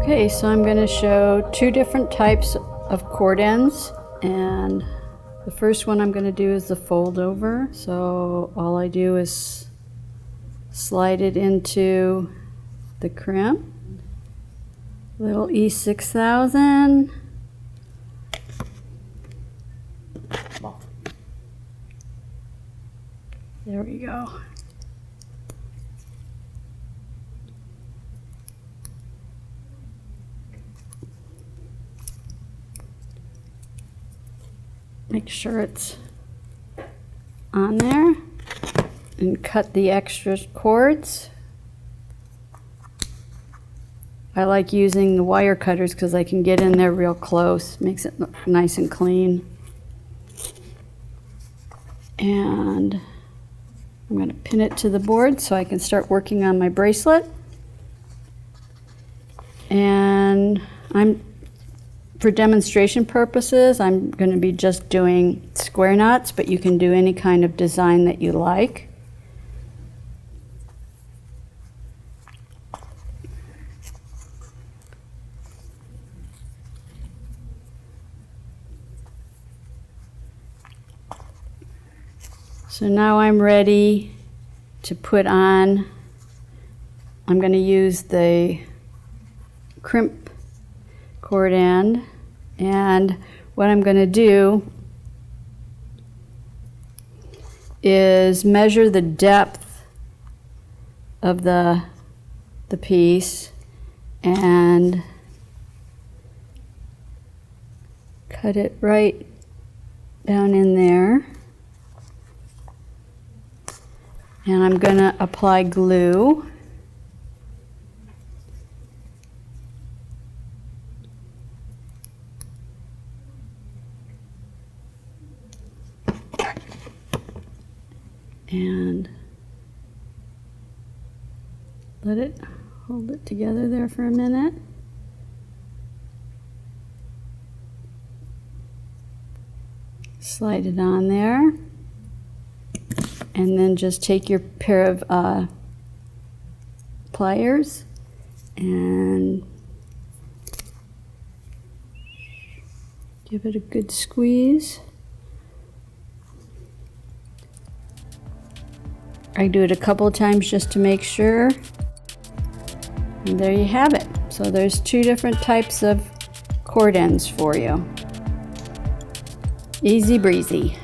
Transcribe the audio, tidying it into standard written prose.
Okay, so I'm going to show two different types of cord ends, and the first one I'm going to do is the fold over. So all I do is slide it into the crimp, little E6000. There we go. Make sure it's on there and cut the extra cords. I like using the wire cutters because I can get in there real close, makes it look nice and clean. And I'm going to pin it to the board so I can start working on my bracelet. And for demonstration purposes, I'm going to be just doing square knots, but you can do any kind of design that you like. So now I'm ready to put on, I'm going to use the crimp cord end, and what I'm going to do is measure the depth of the piece and cut it right down in there. And I'm going to apply glue. And let it hold it together there for a minute. Slide it on there. And then just take your pair of pliers and give it a good squeeze. I do it a couple of times just to make sure. And there you have it. So there's two different types of cord ends for you. Easy breezy.